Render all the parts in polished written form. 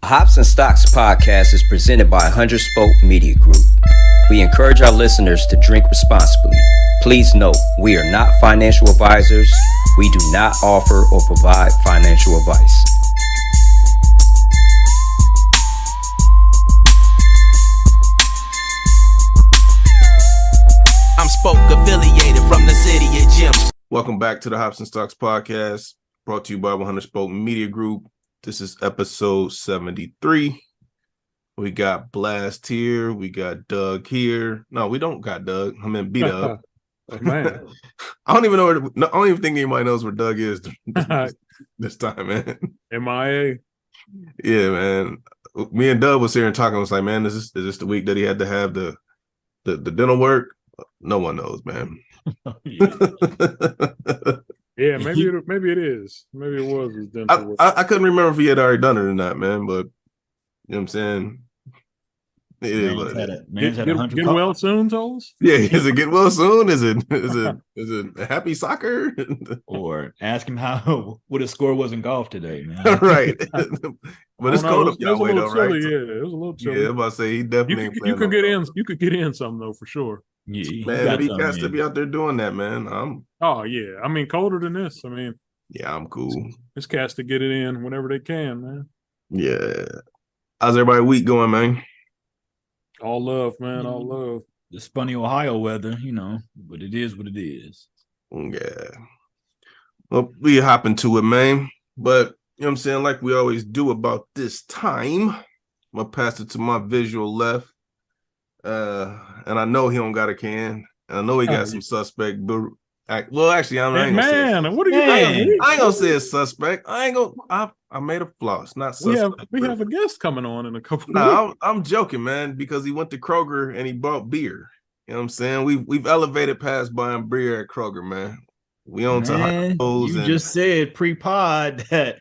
Hops and Stocks podcast is presented by 100 Spoke Media Group. We encourage our listeners to drink responsibly. Please note, we are not financial advisors. We do not offer or provide financial advice. I'm Spoke affiliated from the city of Gems. Welcome back to the Hops and Stocks podcast, brought to you by 100 Spoke Media Group. This is episode 73. We got Blast here. We got Doug here. No, we don't got Doug. I'm in Bdub. Oh, man. I don't even know I don't even think anybody knows where Doug is this time, man. MIA. Yeah, man. Me and Doug was here and talking. I was like, man, is this the week that he had to have the dental work? No one knows, man. Yeah, maybe it is. Maybe it was his dental work. I couldn't remember if he had already done it or not, man. But you know what I'm saying? It is what it is. Get well soon, Toles? Yeah, is it get well soon? Is it happy soccer? Or ask him what his score was in golf today, man. Right. But it's cold up that way though, right? Yeah, it was a little chilly. Yeah, I'm about to say he definitely you could get in. You could get in some though for sure. Yeah, man, he has to be out there doing that, man. Oh yeah, I mean colder than this. I mean, yeah, I'm cool. This cats to get it in whenever they can, man. Yeah. How's everybody week going, man? All love, man. All love. This funny Ohio weather, but it is what it is. Yeah. Well, we hop into it, man. But you know what I'm saying, like we always do about this time, I'm gonna pass it to my visual left. And I know he don't got a can. And I know he got some suspect. Well, actually, I ain't gonna say what are you doing? I ain't gonna say it's suspect. I made a floss, not suspect. We have a guest coming on in a couple. No, I'm joking, man, because he went to Kroger and he bought beer. You know what I'm saying? We've elevated past buying beer at Kroger, man. We own to you just said pre-pod that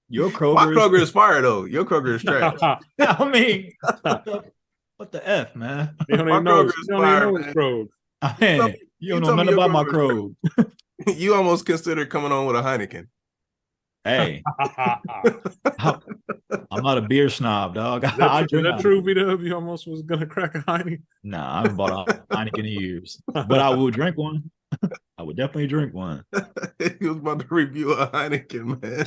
your Kroger. My Kroger is fire though. Your Kroger is trash. I mean, what the F, man? You don't even know it's Kroger. I mean, you don't know nothing about my Kroger. You almost considered coming on with a Heineken. Hey, I'm not a beer snob, dog. Is that true, Bdub? You almost was gonna crack a Heineken? Nah, I haven't bought a Heineken in years, but I will drink one. I would definitely drink one. He was about to review a Heineken, man.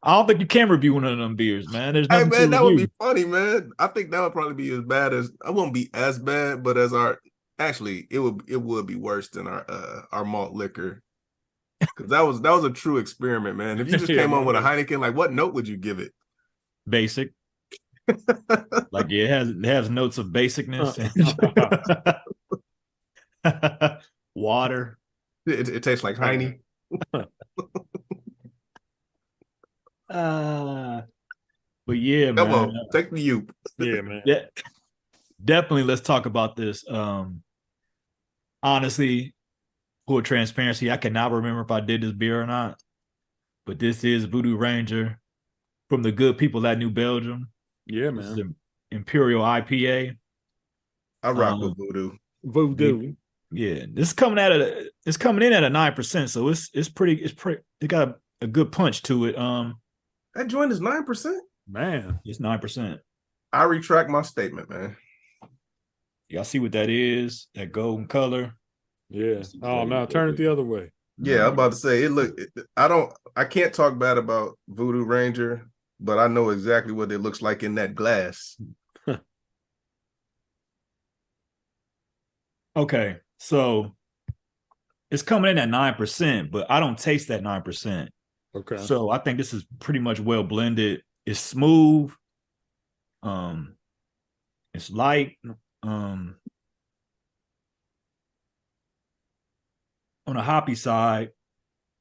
I don't think you can review one of them beers, man. There's hey, man, that would be funny, man. I think that would probably be as bad as I won't be as bad, but as actually it would be worse than our malt liquor. Because that was a true experiment, man. If you just came on with a Heineken, like what note would you give it? Basic. Like it has notes of basicness. Water. It tastes like Heine. But yeah, come man. on, take the you. Yeah, man. Yeah, definitely. Let's talk about this. Honestly, full transparency, I cannot remember if I did this beer or not. But this is Voodoo Ranger from the good people at New Belgium. Yeah, man. Imperial IPA. I rock with Voodoo. Voodoo. Yeah, this is coming in at a 9%, so it's pretty. It got a good punch to it. That joint is 9%. Man, it's 9%. I retract my statement, man. Y'all see what that is? That golden color. Yeah. Oh no, turn it the other way. Yeah, I'm about to say I can't talk bad about Voodoo Ranger, but I know exactly what it looks like in that glass. Okay, so it's coming in at 9%, but I don't taste that 9%. Okay. So I think this is pretty much well blended. It's smooth. It's light. On the hoppy side,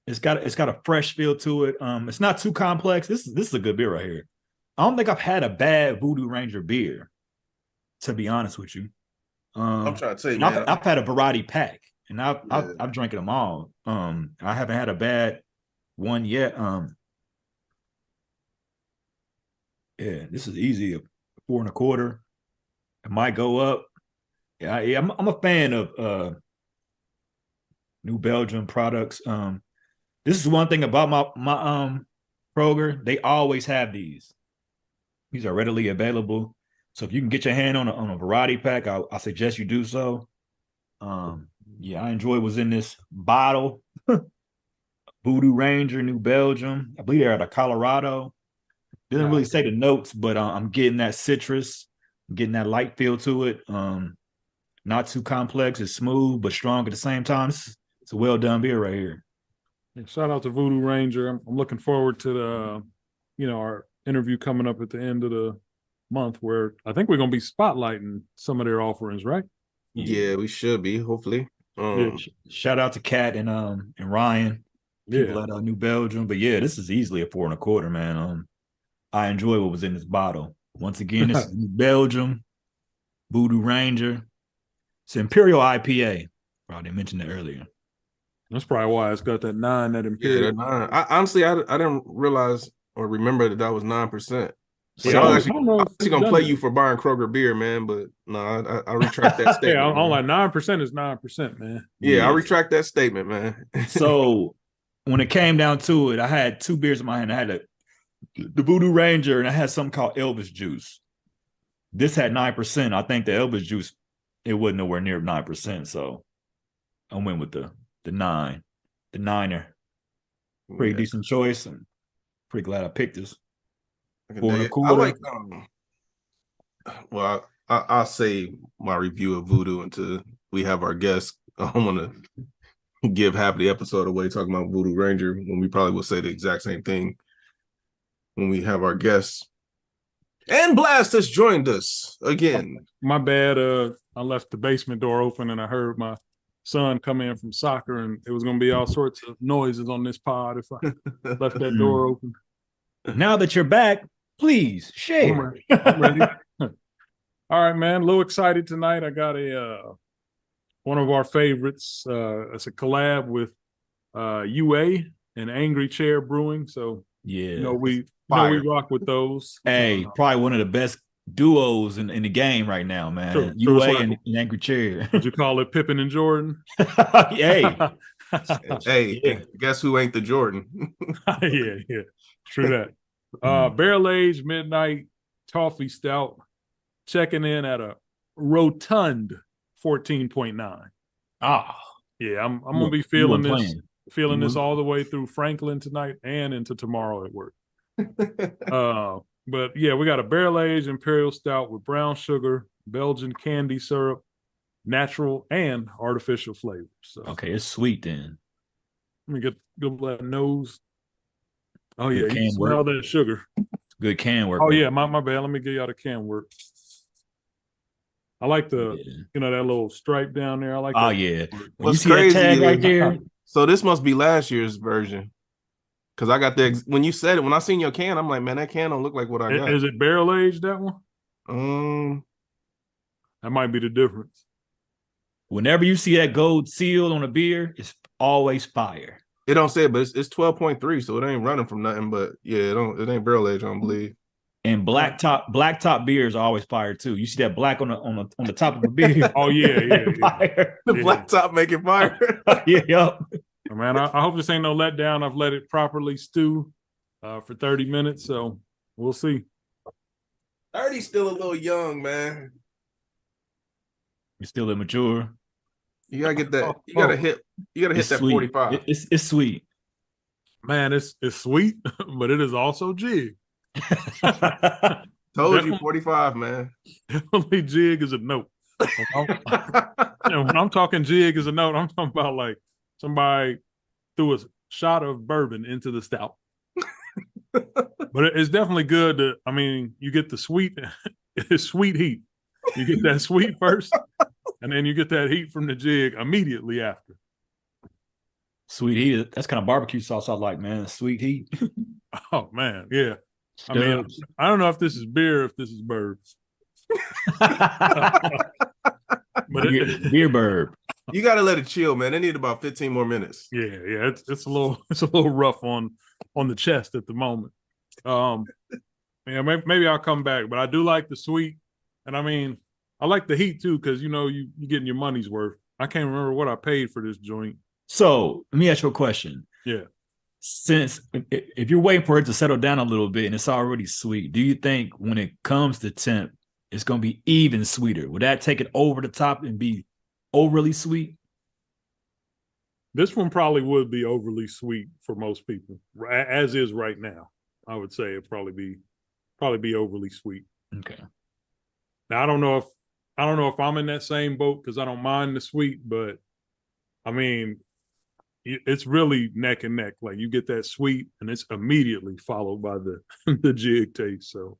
it's got a fresh feel to it. It's not too complex. This is a good beer right here. I don't think I've had a bad Voodoo Ranger beer, to be honest with you. I'm trying to tell you, man. I've had a variety pack, and I've drank them all. I haven't had a bad one yet. Yeah, this is easy. 4 1/4. It might go up. Yeah, I'm a fan of New Belgium products. This is one thing about my Kroger. They always have these. These are readily available. So if you can get your hand on a variety pack, I suggest you do so. Yeah, I enjoy what's in this bottle. Voodoo Ranger, New Belgium. I believe they're out of Colorado. Didn't really say the notes, but I'm getting that citrus, getting that light feel to it. Not too complex. It's smooth but strong at the same time. It's a well done beer right here. Yeah, shout out to Voodoo Ranger. I'm looking forward to our interview coming up at the end of the month, where I think we're gonna be spotlighting some of their offerings, right? Yeah, we should be, hopefully. Shout out to Kat and Ryan, people at New Belgium. But yeah, this is easily a 4.25, man. I enjoy what was in this bottle. Once again, this is New Belgium, Voodoo Ranger. It's Imperial IPA. Probably mentioned it earlier. That's probably why it's got that 9, that Imperial. Yeah, that 9. Honestly, I didn't realize or remember that was 9%. So, I was actually gonna play you for buying Kroger beer, man, but no, I retract that statement. Yeah, I'm like 9% is 9%, man. Yeah, I retract that statement, man. So when it came down to it, I had 2 beers in my hand. I had the Voodoo Ranger, and I had something called Elvis Juice. This had 9%. I think the Elvis Juice, it wasn't nowhere near 9%. So I went with the 9, the 9er. Pretty decent choice, and pretty glad I picked this. I like well, I'll say my review of Voodoo until we have our guests. I don't want to give half the episode away talking about Voodoo Ranger when we probably will say the exact same thing when we have our guests. And Blast has joined us again. My bad. I left the basement door open and I heard my son come in from soccer, and it was going to be all sorts of noises on this pod if I left that door open. Now that you're back, please share. I'm ready. All right, man. A little excited tonight. I got one of our favorites. It's a collab with UA and Angry Chair Brewing. So yeah, we rock with those. Hey, probably one of the best duos in the game right now, man. True. UA and Angry Chair. Would you call it Pippen and Jordan? Hey. Guess who ain't the Jordan? yeah. True that. Barrel aged midnight toffee stout, checking in at a rotund 14.9. Yeah, I'm gonna be feeling this all the way through Franklin tonight and into tomorrow at work. But yeah, we got a barrel aged Imperial stout with brown sugar, Belgian candy syrup, natural and artificial flavors. So, okay, it's sweet then. Let me get that nose. Oh yeah, good you smell that sugar. Good can work. Oh yeah, my bad. Let me get y'all the can work. I like that little stripe down there. I like. Oh yeah, when you see that tag right there. So this must be last year's version, because I got when you said it, when I seen your can, I'm like, man, that can don't look like what I got. Is it barrel aged, that one? That might be the difference. Whenever you see that gold seal on a beer, it's always fire. It don't say it, but it's 12.3, so it ain't running from nothing. But yeah, it ain't barrel aged, I don't believe. And black top beers are always fire too. You see that black on the top of the beer. Oh yeah. Fire. The black top making fire. Yeah. Man, I hope this ain't no letdown. I've let it properly stew for 30 minutes, so we'll see. 30's still a little young, man. You're still immature. You gotta get that. You gotta hit that sweet. 45. It's sweet. Man, it's sweet, but it is also jig. Told you 45, man. Definitely jig is a note. When I'm talking jig is a note, I'm talking about like somebody threw a shot of bourbon into the stout. But it's definitely good you get the sweet heat. You get that sweet first, and then you get that heat from the jig immediately after. Sweet heat. That's kind of barbecue sauce I like, man. Sweet heat. Oh man, yeah. I don't know if this is beer, if this is bourbon. But beer burb. You gotta let it chill, man. They need about 15 more minutes. Yeah. It's a little rough on the chest at the moment. Maybe I'll come back, but I do like the sweet, and I like the heat too, because you getting your money's worth. I can't remember what I paid for this joint. So let me ask you a question. Yeah. since if you're waiting for it to settle down a little bit and it's already sweet, do you think when it comes to temp, it's going to be even sweeter? Would that take it over the top and be overly sweet? This one probably would be overly sweet for most people, as is right now. I would say it'd probably be overly sweet. Okay. Now I don't know if I'm in that same boat because I don't mind the sweet, but I mean, it's really neck and neck. Like you get that sweet, and it's immediately followed by the the jig taste. So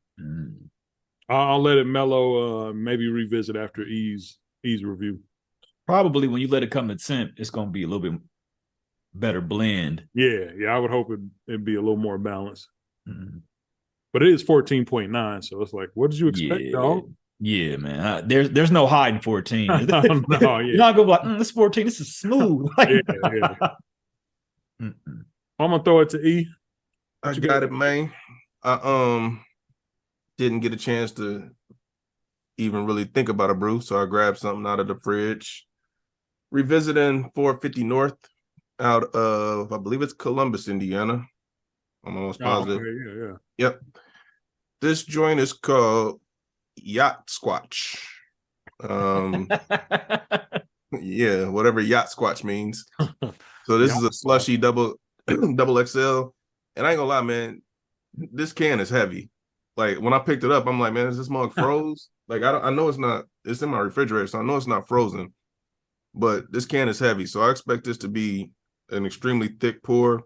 I'll let it mellow. Maybe revisit after E's review. Probably when you let it come to temp, it's going to be a little bit better blend. Yeah. I would hope it'd be a little more balanced. But it is 14.9, so it's like, what did you expect, dog? Yeah, man. There's no hiding 14. No, yeah. You're not gonna be like, this 14. This is smooth. Yeah. I'm gonna throw it to E. I got it, man. I didn't get a chance to even really think about a brew, so I grabbed something out of the fridge. Revisiting 450 North out of, I believe it's Columbus, Indiana. I'm almost positive. Okay, yeah. Yep. This joint is called Yacht Squatch. Yeah, whatever Yacht Squatch means. So this is a slushy double XL. And I ain't gonna lie, man, this can is heavy. Like when I picked it up, I'm like, man, is this mug froze? Like I know it's not, it's in my refrigerator, so I know it's not frozen. But this can is heavy. So I expect this to be an extremely thick pour.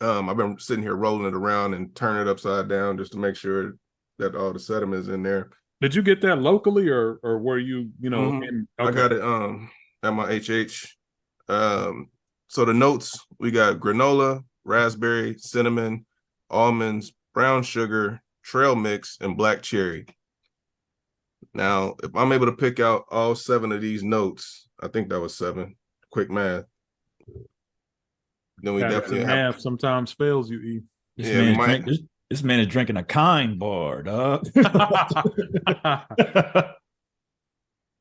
I've been sitting here rolling it around and turning it upside down just to make sure that all the sediment is in there. Did you get that locally or were you know? Okay. Okay. I got it at my HH. So the notes, we got granola, raspberry, cinnamon, almonds, brown sugar, trail mix, and black cherry. Now, if I'm able to pick out all 7 of these notes, I think that was 7. Quick math. Then we definitely math sometimes fails you, E. This man is drinking a kind bar, dog.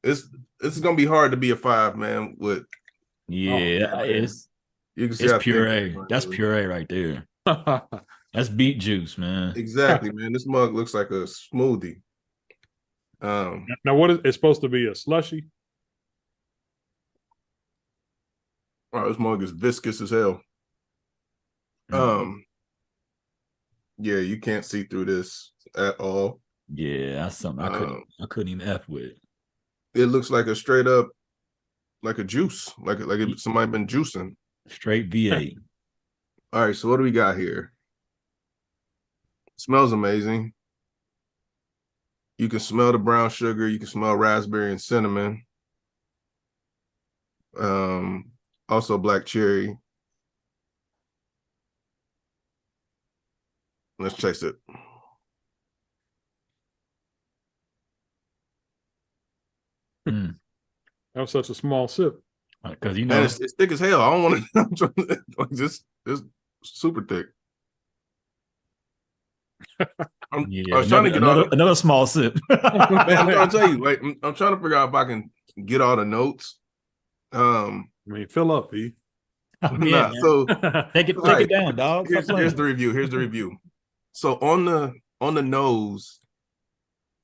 It's gonna be hard to be a 5, man. With it's puree. That's puree right there. That's beet juice, man. Exactly, man. This mug looks like a smoothie. Now, what is it supposed to be? A slushy? Oh, this mug is viscous as hell. Yeah, you can't see through this at all. Yeah, that's something I couldn't even F with. It looks like a straight up, like a juice, like if somebody been juicing. Straight V8. All right, so what do we got here? Smells amazing. You can smell the brown sugar. You can smell raspberry and cinnamon. Also black cherry. Let's taste it. That was such a small sip. Because Man, it's thick as hell. I don't want to. I'm trying to like this. It's super thick. I was trying to get another small sip. Man, I'm trying to tell you, like, I'm trying to figure out if I can get all the notes. I mean, fill up, E. So take it down, dog. Here's the review. Here's the review. So on the nose,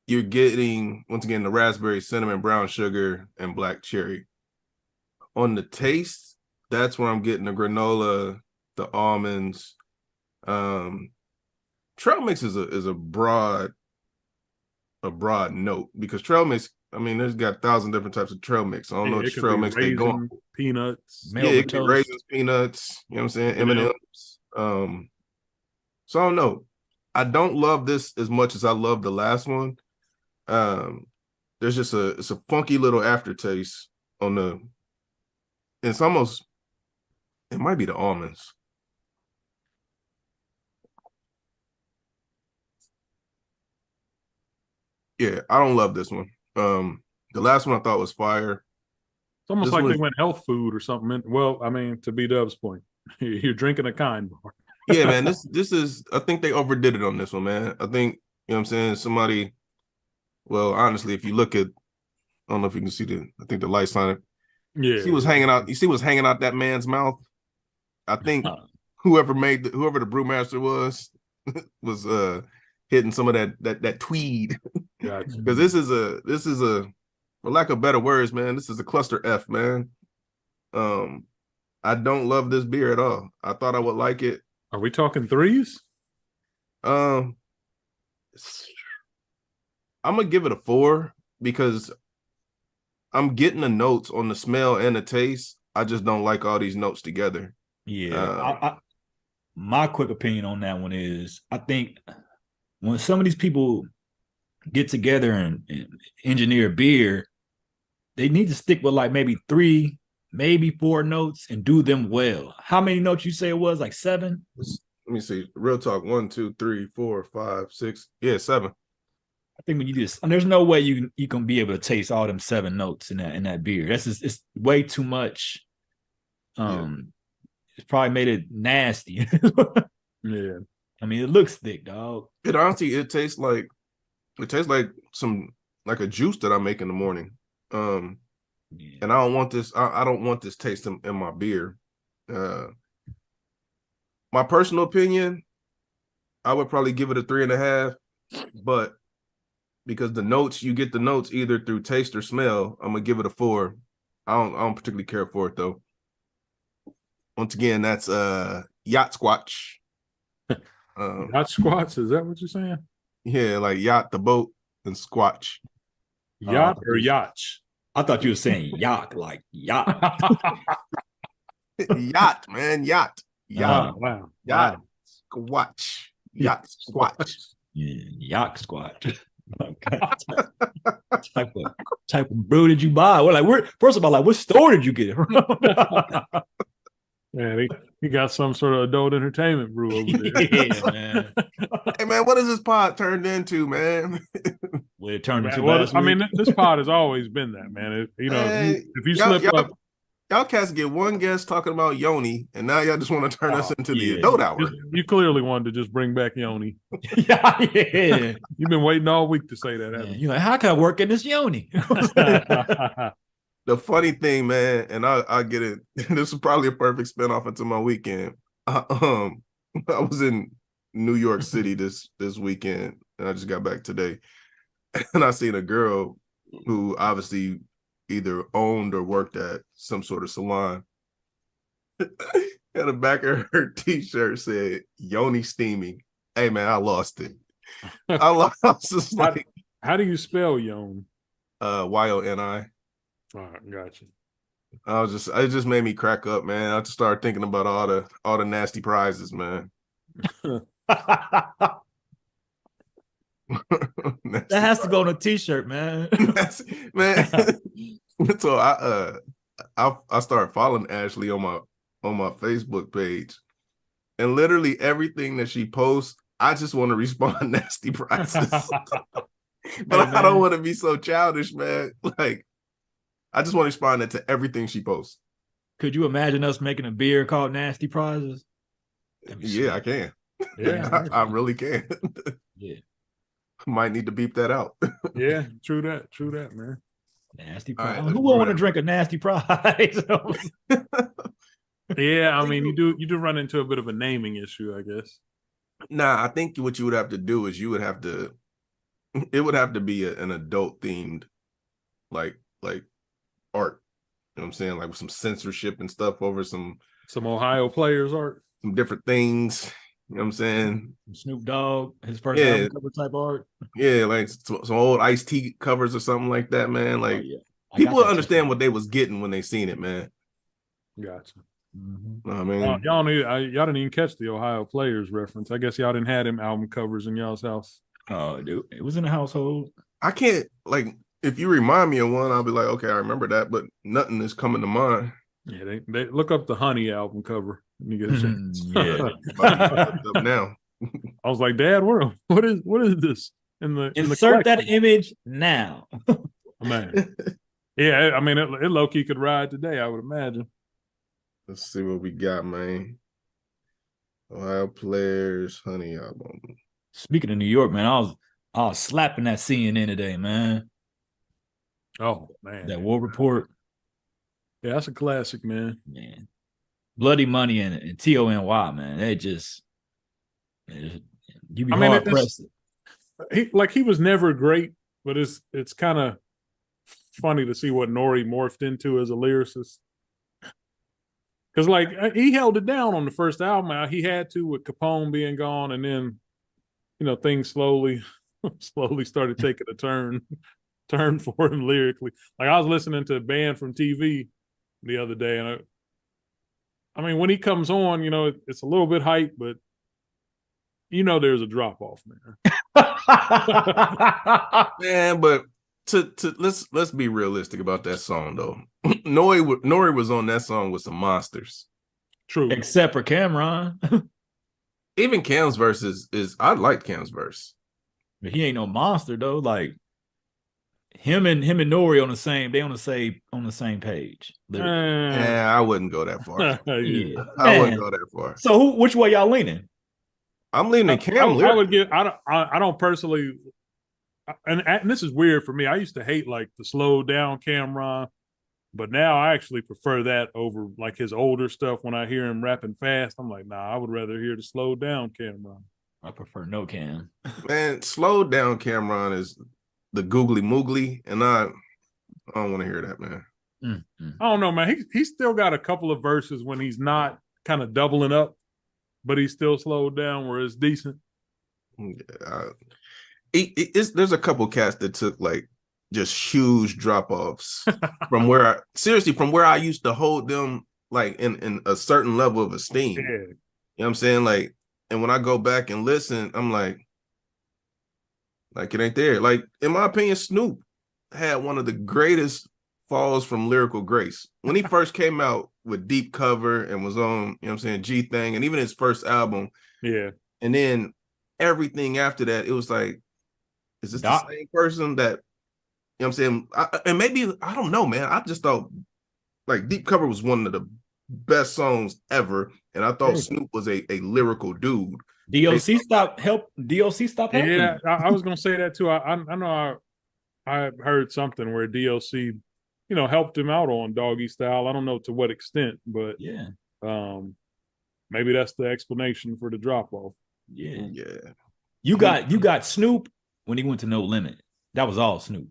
you're getting, once again, the raspberry, cinnamon, brown sugar, and black cherry. On the taste, that's where I'm getting the granola, the almonds. Trail mix is a broad note, because trail mix, I mean, there's got 1,000 different types of trail mix. I don't know which trail mix they go. Peanuts. Yeah, it can be raisins, peanuts, you know what I'm saying? M&Ms. So I don't know. I don't love this as much as I love the last one. There's just it's a funky little aftertaste on it might be the almonds. Yeah, I don't love this one. The last one I thought was fire. It's almost like they went health food or something. Well, I mean, to Bdub's point, you're drinking a kind bar. Yeah, man, this is, I think they overdid it on this one, man. I think, you know what I'm saying, somebody, well, honestly, if you look at, I don't know if you can see I think the lights on it. Yeah. You see what's hanging out that man's mouth? I think whoever the brewmaster was hitting some of that tweed. Gotcha. Because this is a for lack of better words, man, this is a cluster F, man. I don't love this beer at all. I thought I would like it. Are we talking threes? I'm gonna give it a 4 because I'm getting the notes on the smell and the taste. I just don't like all these notes together. Yeah. My quick opinion on that one is I think when some of these people get together and engineer beer, they need to stick with like maybe 3, maybe 4 notes and do them well. How many notes you say it was? Like 7? Let me see. Real talk. 1, 2, 3, 4, 5, 6. Yeah, 7. I think when you just there's no way you can be able to taste all them 7 notes in that beer. That's just, it's way too much. It's probably made it nasty. Yeah. I mean, it looks thick, dog. It honestly, it tastes like some like a juice that I make in the morning. And I don't want this. I don't want this taste in my beer. My personal opinion, I would probably give it a 3.5, but because you get the notes either through taste or smell, I'm gonna give it a 4. I don't particularly care for it though. Once again, that's Yacht Squatch. Yacht Squats, is that what you're saying? Yeah, like Yacht the boat and Squatch. Yacht or yacht? I thought you were saying yacht, like yacht. Yacht, man, yacht. Yacht. Wow. Yacht Squatch. Yacht Squatch. Yeah, yacht squat. Okay. type of brew did you buy? We're like, first of all, like, what store did you get it from? Yeah, he got some sort of adult entertainment brew over there. Yeah, man. Hey, man, what is this pod turned into, man? What it turned into Well, last I week? mean, this pod has always been that, man. Hey, if you slip up, y'all cats get one guest talking about Yoni, and now y'all just want to turn us into the adult hour. you clearly wanted to just bring back Yoni. Yeah. You've been waiting all week to say that, haven't you? You're like, how can I work in this Yoni? The funny thing, man, and I'll get it. This is probably a perfect spinoff into my weekend. I was in New York City this weekend, and I just got back today, and I seen a girl who obviously either owned or worked at some sort of salon. And the back of her t-shirt said Yoni steaming. Hey man, I lost it. I lost just like how do you spell Yon? Yoni. All right, gotcha. It just made me crack up, man. I just started thinking about all the nasty prizes, man. That has to go on a t-shirt, man. Man. So I started following Ashley on my Facebook page, and literally everything that she posts, I just want to respond nasty prizes. But I don't want to be so childish, man. Like, I just want to respond to everything she posts. Could you imagine us making a beer called Nasty Prizes? Yeah, I can. Yeah, I really can. Yeah. Might need to beep that out. Yeah, true that, man. Nasty prize. Right, who won't want to drink a nasty prize? Yeah, I mean, you do run into a bit of a naming issue, I guess. Nah, I think what you would have to do is it would have to be an adult themed like art. You know what I'm saying? Like with some censorship and stuff over some Ohio players art. Some different things. You know what I'm saying? Snoop Dogg, his first album cover type art. Yeah, like some old Ice-T covers or something like that, man. Like people understand what they was getting when they seen it, man. Gotcha. Mm-hmm. I mean, y'all didn't even catch the Ohio players reference. I guess y'all didn't have them album covers in y'all's house. Oh, dude, it was in the household. I can't, like, if you remind me of one, I'll be like, okay, I remember that, but nothing is coming to mind. Yeah, they look up the Honey album cover when you get a chance. Yeah, up now. I was like, Dad, what is this? Insert that image now. Man. Yeah, I mean, it low key could ride today, I would imagine. Let's see what we got, man. Ohio Players Honey album. Speaking of New York, man, I was slapping that CNN today, man. Oh man, that War Report. Yeah, that's a classic, man. Man, Bloody Money and TONY, man. They just you be I mean, hard pressed. he was never great, but it's kind of funny to see what Nori morphed into as a lyricist. Because like he held it down on the first album, he had to with Capone being gone, and then things slowly started taking a turn for him lyrically. Like I was listening to a band from TV the other day, and I mean when he comes on, it's a little bit hype, but there's a drop off, man. Man, but to let's be realistic about that song though. Nori was on that song with some monsters. True. Except for Cameron. Even Cam's verse is I liked Cam's verse. But he ain't no monster though. Like him and Nori on the same page. I wouldn't go that far. Yeah. I wouldn't go that far. So which way y'all leaning? I'm leaning Cam. I would give. I don't personally, and this is weird for me. I used to hate like the slow down Cameron, but now I actually prefer that over like his older stuff. When I hear him rapping fast, I'm like, nah, I would rather hear the slow down Cameron. I prefer no Cam. Man, slow down Cameron is the googly moogly, and I don't want to hear that, man. Mm-hmm. I don't know, man. He's still got a couple of verses when he's not kind of doubling up, but he's still slowed down where it's decent. Yeah, there's a couple cats that took like just huge drop offs from where I used to hold them like in a certain level of esteem. Yeah. You know what I'm saying? Like, and when I go back and listen, I'm like it ain't there. Like, in my opinion, Snoop had one of the greatest falls from lyrical grace. When he first came out with Deep Cover and was on, G Thing, and even his first album. Yeah. And then everything after that, it was like, is this the same person that, and maybe, I don't know, man. I just thought like Deep Cover was one of the best songs ever. And I thought Snoop was a lyrical dude. DOC stopped helping. Yeah, I was gonna say that too. I know I heard something where DOC, helped him out on Doggystyle. I don't know to what extent, but yeah, maybe that's the explanation for the drop off. Yeah. You got Snoop when he went to No Limit. That was all Snoop.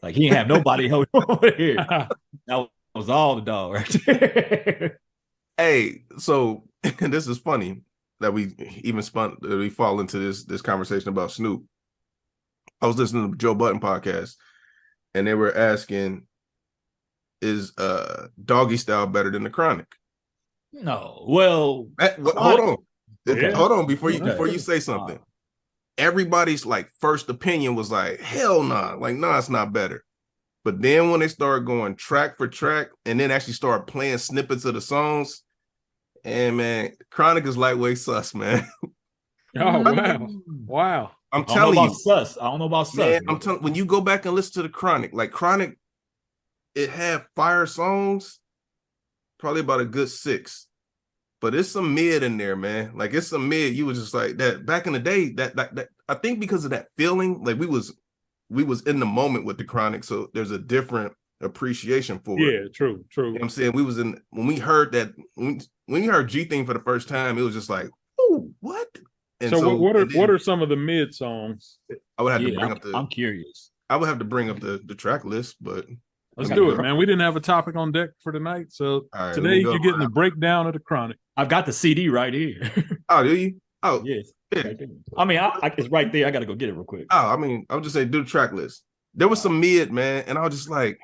Like he didn't have nobody help over here. That was all the dog right there. Hey, so this is funny that we fall into this conversation about Snoop. I was listening to the Joe Budden podcast, and they were asking, is Doggystyle better than the Chronic? No. Well, hold on before you say something. Everybody's like first opinion was like, hell nah, like nah, it's not better. But then when they started going track for track and then actually started playing snippets of the songs, and man, Chronic is lightweight sus, man. Oh wow. I'm telling you, I don't know about sus. Man, I'm telling, when you go back and listen to the Chronic, like Chronic, it had fire songs, probably about a good 6. But it's some mid in there, man. Like it's some mid. You was just like that back in the day. That I think because of that feeling, like we was in the moment with the Chronic, so there's a different appreciation for it. Yeah, true. You know what I'm saying? We was in when we heard that when you heard G Thing for the first time, it was just like, oh, what? And so what are some of the mid songs? I would have to bring up I'm curious. I would have to bring up the track list, but let's do it, man. We didn't have a topic on deck for tonight, so today you're getting the breakdown of the Chronic. I've got the CD right here. Oh, do you? Oh, yes. Yeah. Right I mean, it's right there. I got to go get it real quick. Oh, I mean, I would just say do the track list. There was some mid, man, and I was just like,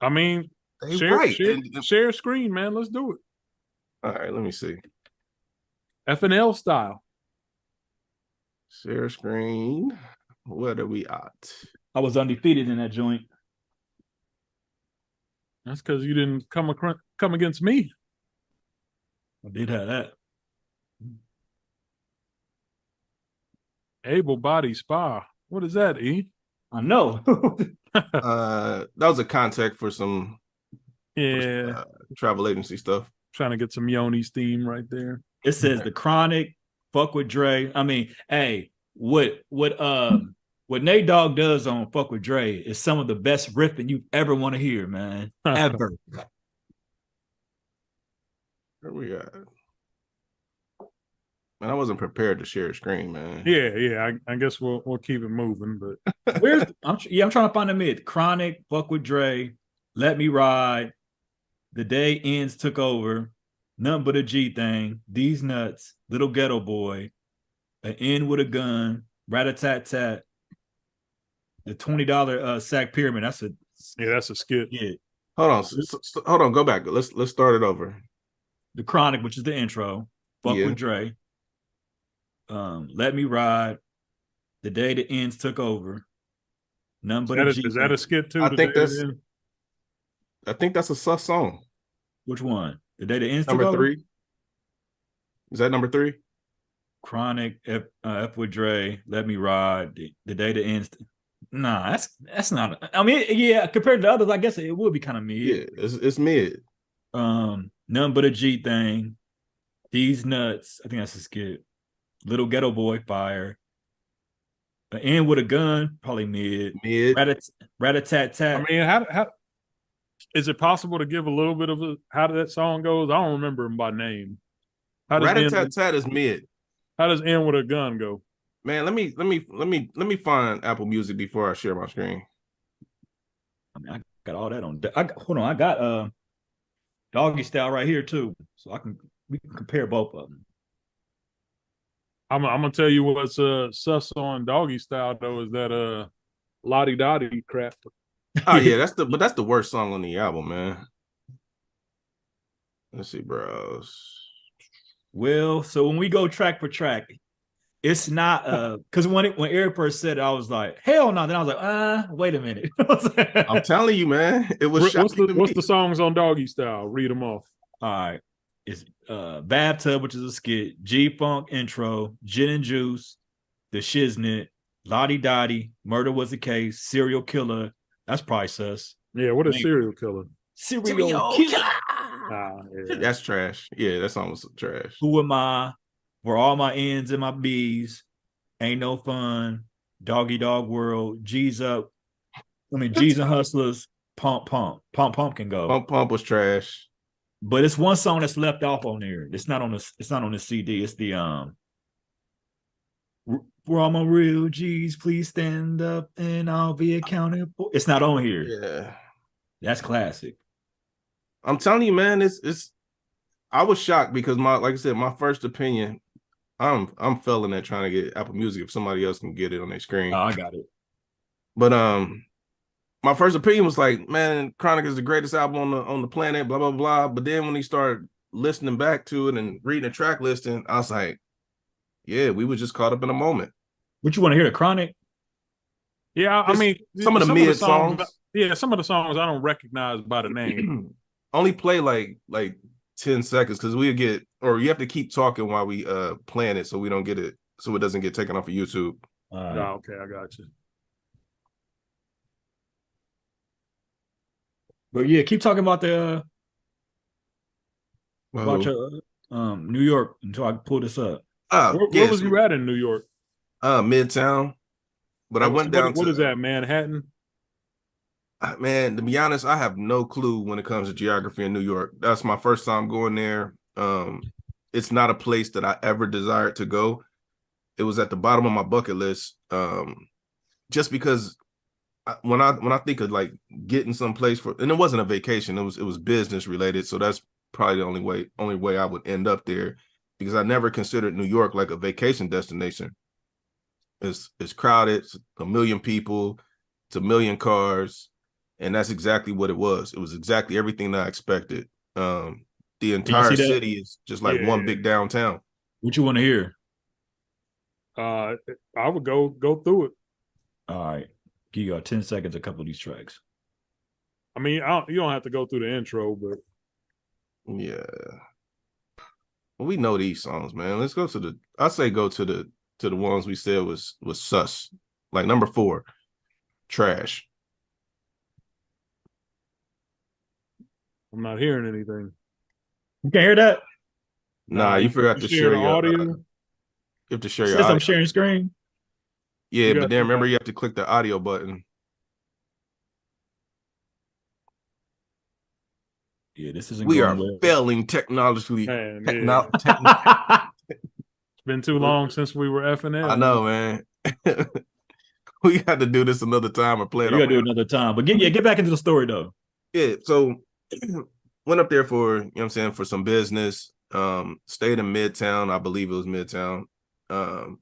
I mean, share screen, man. Let's do it. All right, let me see. FNL style. Share screen. What are we at? I was undefeated in that joint. That's because you didn't come against me. I did have that. Able body spa. What is that, E? I know. That was a contact for some travel agency stuff. Trying to get some Yoni's theme right there. It says the Chronic, fuck with Dre. I mean, hey, what Nate Dogg does on Fuck with Dre is some of the best riffing you ever want to hear, man. Ever. Where we at? Man, I wasn't prepared to share a screen, man. Yeah. I guess we'll keep it moving. But I'm trying to find the mid. Chronic, Fuck with Dre, Let Me Ride, The Day Ends Took Over, Nothing But a G Thing, These Nuts, Little Ghetto Boy, An End with a Gun, Rat-a-tat-tat, the $20 sack pyramid. That's a skit. Yeah. Hold on. Go back. Let's start it over. The Chronic, which is the intro. Fuck with Dre. Let Me Ride. The Day the Ends Took Over. None but is that a skit too? I think that's a sus song. Which one? The Day the Ends Number Took Over? 3. Is that number 3? Chronic, F with Dre, Let Me Ride, The Day the Ends. Nah, that's not. I mean, yeah, compared to others, I guess it would be kind of mid. Yeah, it's mid. None But a G Thing, These Nuts. I think that's a skit. Little Ghetto Boy, Fire. An End with a Gun, probably mid. Rat-a-tat-tat. I mean, how is it possible to give a little bit of how that song goes? I don't remember him by name. Rat-a-tat-tat is mid. How does End with a Gun go? Man, let me find Apple Music before I share my screen. I mean, I got all that on. Hold on, I got Doggystyle right here too, so we can compare both of them. I'm gonna tell you what's sus on Doggystyle though is that Lottie Dottie crap. Oh yeah, that's the worst song on the album, man. Let's see, bros. Well, so when we go track for track, it's not because when Eric first said it, I was like, hell no. Then I was like, wait a minute. I'm telling you, man, it was what's the songs on Doggystyle? Read them off. All right. It's Bathtub, which is a skit, G-Funk intro, Gin and Juice, The Shiznit, Lottie Dottie, Murder Was the Case, Serial Killer. That's probably sus. Yeah, what is Serial Killer? Serial Killer. Yeah. That's trash. Yeah, that song was trash. Who Am I? For All My Ends and My B's, Ain't No Fun, Doggy Dog World, G's Up. I mean, G's and Hustlers, Pump can go. Pump was trash. But it's one song that's left off on there. It's not on the CD. It's the For All My Real G's, please stand up and I'll be accounted for. It's not on here. Yeah. That's classic. I'm telling you, man, it's I was shocked because like I said, my first opinion, I'm failing at trying to get Apple Music if somebody else can get it on their screen. Oh, I got it. But my first opinion was like, man, Chronic is the greatest album on the planet, blah, blah, blah. But then when he started listening back to it and reading the track listing, I was like, yeah, we were just caught up in a moment. What you want to hear, the Chronic? Yeah, I mean, some of the mid songs. Yeah, some of the songs I don't recognize by the name. Only play like 10 seconds because you have to keep talking while we playing it so we don't get it, so it doesn't get taken off of YouTube. Oh, okay, I got you. But yeah, keep talking about the New York until I pull this up. Where was you at in New York? Midtown. But I went down to what is that, Manhattan? Man, to be honest, I have no clue when it comes to geography in New York. That's my first time going there. It's not a place that I ever desired to go. It was at the bottom of my bucket list. Just because when I think of like getting someplace and it wasn't a vacation, it was business related. So that's probably the only way I would end up there, because I never considered New York like a vacation destination. It's crowded, it's a million people, it's a million cars, and that's exactly what it was. It was exactly everything that I expected. The entire city is just like one big downtown. What you want to hear? I would go through it. All right. Give you 10 seconds, a couple of these tracks. I mean, you don't have to go through the intro, but yeah. Well, we know these songs, man. Let's go to go to the ones we said was sus. Like number 4, Trash. I'm not hearing anything. You can't hear that? Nah, you forgot to share your audio. You have to share your audio. I'm sharing screen. Yeah, but then remember you have to click the audio button. Yeah, this isn't We going are well. failing technologically. Man, Techno- yeah. techno- It's been too long since we were FNL. I know, man. We got to do this another time or play Yeah, it you on. gotta do it another time. But get back into the story though. Yeah, so went up there for, you know what I'm saying, for some business. Stayed in Midtown. I believe it was Midtown. And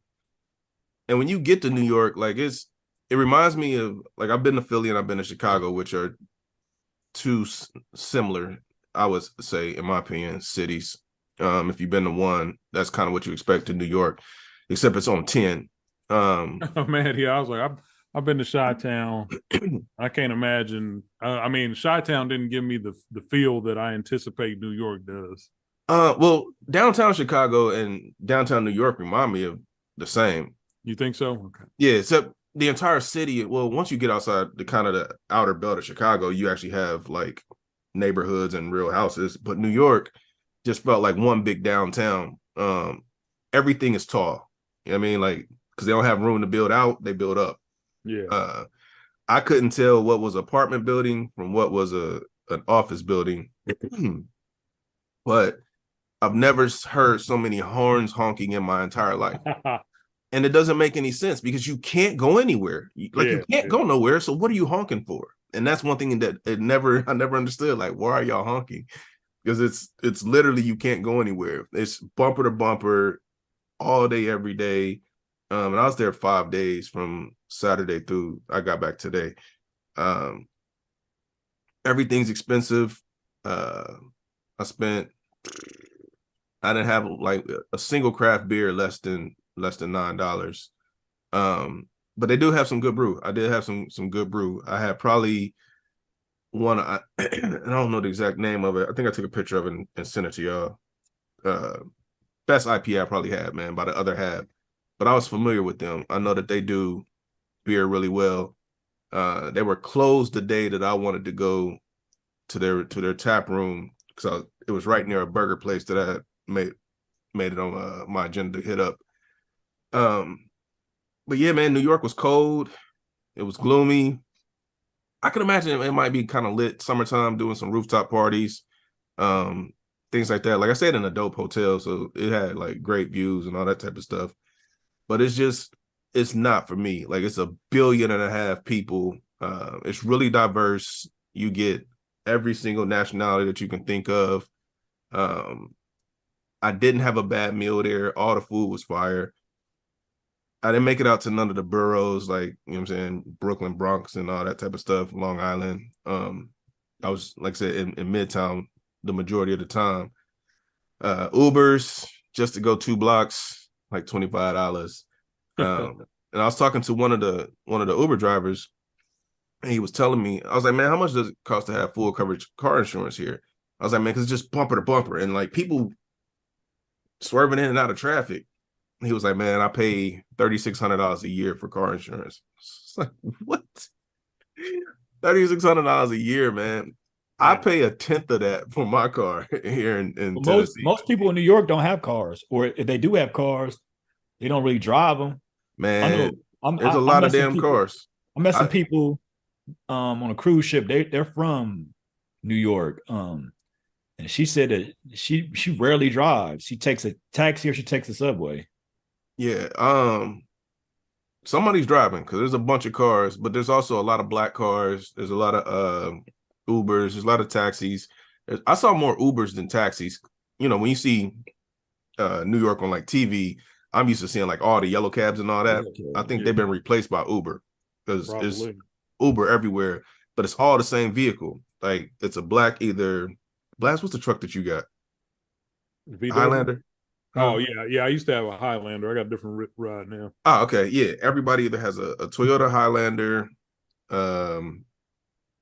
when you get to New York, like it reminds me of, like, I've been to Philly and I've been to Chicago, which are two similar, I would say, in my opinion, cities. If you've been to one, that's kind of what you expect in New York, except it's on 10. Oh man, yeah, I was like, I've been to Chi-Town. I can't imagine. I mean, Chi-Town didn't give me the feel that I anticipate New York does. Well, downtown Chicago and downtown New York remind me of the same. You think so? Okay. Yeah, except the entire city. Well, once you get outside the kind of the outer belt of Chicago, you actually have like neighborhoods and real houses. But New York just felt like one big downtown. Everything is tall. You know what I mean? Like, because they don't have room to build out, they build up. Yeah. I couldn't tell what was an apartment building from what was an office building. But I've never heard so many horns honking in my entire life. And it doesn't make any sense because you can't go anywhere. You can't go nowhere. So what are you honking for? And that's one thing that I never understood. Like, why are y'all honking? Because it's literally, you can't go anywhere. It's bumper to bumper all day, every day. And I was there 5 days from Saturday through I got back today. Everything's expensive. I didn't have like a single craft beer less than $9. But they do have some good brew. I did have some good brew. I had probably one, I don't know the exact name of it. I think I took a picture of it and sent it to y'all. Best IPA I probably had, man, by the other half. But I was familiar with them. I know that they do beer really well. They were closed the day that I wanted to go to their tap room, because it was right near a burger place that I made it on my agenda to hit up. But yeah, man, New York was cold. It was gloomy. I can imagine it might be kind of lit summertime, doing some rooftop parties, things like that. Like I said, in a dope hotel, so it had like great views and all that type of stuff. But it's not for me. Like, it's 1.5 billion people. It's really diverse. You get every single nationality that you can think of. I didn't have a bad meal there. All the food was fire. I didn't make it out to none of the boroughs, like, you know what I'm saying, Brooklyn, Bronx, and all that type of stuff, Long Island. I was, like I said, in Midtown the majority of the time. Ubers, just to go 2 blocks, like $25. And I was talking to one of the Uber drivers, and he was telling me, I was like, man, how much does it cost to have full coverage car insurance here? I was like, man, because it's just bumper to bumper, and like people swerving in and out of traffic. He was like, man, I pay $3,600 a year for car insurance. It's like, what? $3,600 a year, man. I pay a tenth of that for my car here in Tennessee. Most people in New York don't have cars, or if they do have cars, they don't really drive them. Man, there's a lot of damn cars. I met some people on a cruise ship. They're from New York. And she said that she rarely drives. She takes a taxi or she takes a subway. Yeah. Somebody's driving, because there's a bunch of cars, but there's also a lot of black cars. There's a lot of Ubers. There's a lot of taxis. I saw more Ubers than taxis. You know, when you see New York on like TV, I'm used to seeing like all the yellow cabs and all that. I think they've been replaced by Uber, because there's Uber everywhere, but it's all the same vehicle. Like, it's a black, what's the truck that you got? Bdub? Highlander? Oh, yeah. I used to have a Highlander. I got a different ride now. Oh, okay. Yeah. Everybody either has a Toyota Highlander, a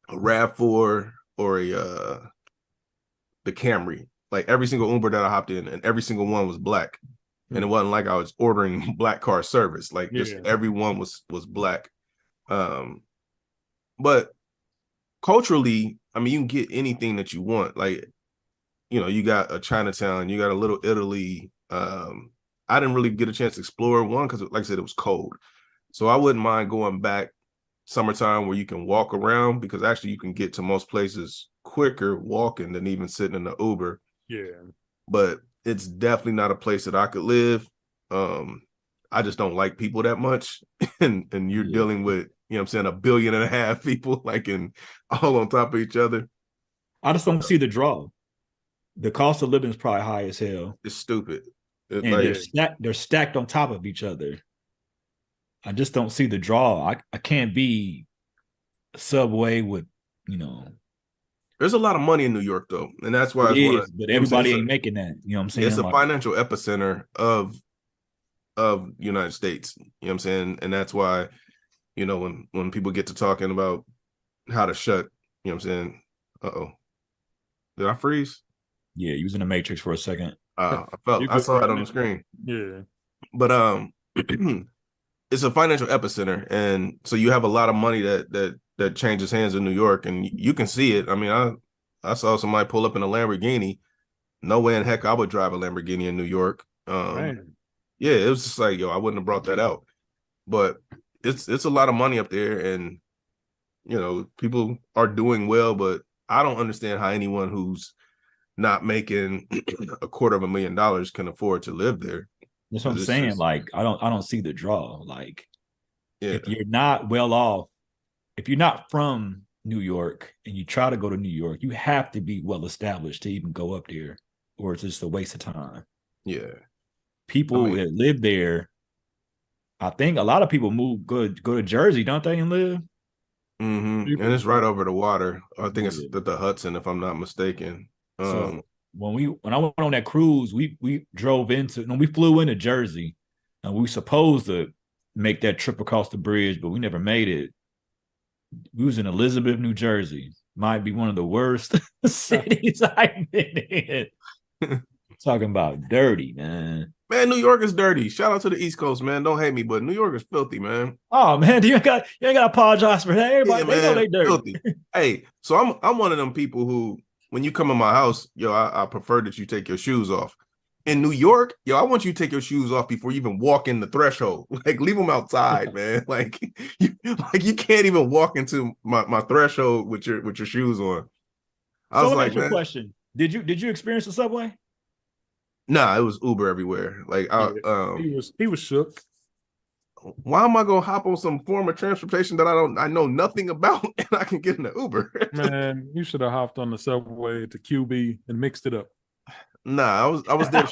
RAV4, or the Camry. Like, every single Uber that I hopped in, and every single one was black. And it wasn't like I was ordering black car service. Like, just everyone was black. But culturally, I mean, you can get anything that you want. Like, you know, you got a Chinatown, you got a Little Italy. I didn't really get a chance to explore one because, like I said, it was cold. So I wouldn't mind going back summertime where you can walk around, because actually you can get to most places quicker walking than even sitting in the Uber. Yeah. But it's definitely not a place that I could live. I just don't like people that much. And you're dealing with, you know what I'm saying, 1.5 billion people like all on top of each other. I just don't see the draw. The cost of living is probably high as hell. It's stupid. And Like, they're stacked on top of each other. I just don't see the draw. I can't be Subway with, you know. there's a lot of money in New York though, and that's why It is, but everybody ain't making that. You know what I'm saying? It's a financial epicenter of United States. You know what I'm saying? And that's why, you know, when people get to talking about how to shut, you know what I'm saying? Uh-oh. Did I freeze? Yeah, you was in the Matrix for a second. I saw it on the screen. Yeah. But it's a financial epicenter, and so you have a lot of money that changes hands in New York, and you can see it. I mean, I saw somebody pull up in a Lamborghini. No way in heck I would drive a Lamborghini in New York. Yeah, it was just like, yo, I wouldn't have brought that out. But it's a lot of money up there, and you know, people are doing well, but I don't understand how anyone who's not making $250,000 can afford to live there. That's what I'm saying. Just, like, I don't see the draw. Like, yeah. if you're not well off, if you're not from New York and you try to go to New York, you have to be well established to even go up there, or it's just a waste of time. Yeah. People that live there, I think a lot of people go to Jersey, don't they, and live? Mm-hmm. And it's right over the water. I think it's the Hudson, if I'm not mistaken. So when I went on that cruise, we flew into Jersey, and we supposed to make that trip across the bridge, but we never made it. We was in Elizabeth, New Jersey. Might be one of the worst cities I've been in. Talking about dirty, man. Man, New York is dirty. Shout out to the East Coast, man. Don't hate me, but New York is filthy, man. Oh man, you ain't got to apologize for that. Everybody, they know they dirty. Filthy. Hey, so I'm one of them people who, when you come in my house, yo, I prefer that you take your shoes off. In New York, yo, I want you to take your shoes off before you even walk in the threshold. Like, leave them outside, man. Like you can't even walk into my threshold with your shoes on. I was like, man, question: Did you experience the subway? Nah, it was Uber everywhere. Like, he was shook. Why am I gonna hop on some form of transportation that I know nothing about and I can get in the Uber? Man, you should have hopped on the subway to QB and mixed it up. Nah, I was there.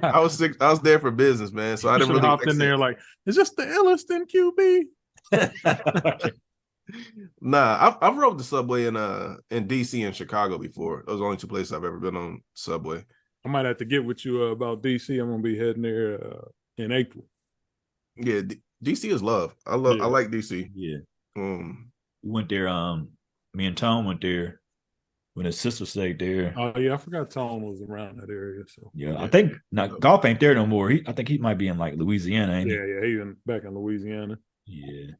I was there for business, man. So I didn't really hopped in there like, is this the illest in QB? Nah, I've rode the subway in DC and Chicago before. Those are the only two places I've ever been on subway. I might have to get with you about DC. I'm gonna be heading there in April. Yeah, DC is love. I like DC. Yeah. We went there. Me and Tom went there when his sister stayed there. Oh yeah, I forgot Tom was around that area. So yeah. I think Golf ain't there no more. I think he might be in like Louisiana. Ain't he? Yeah, back in Louisiana. Yeah.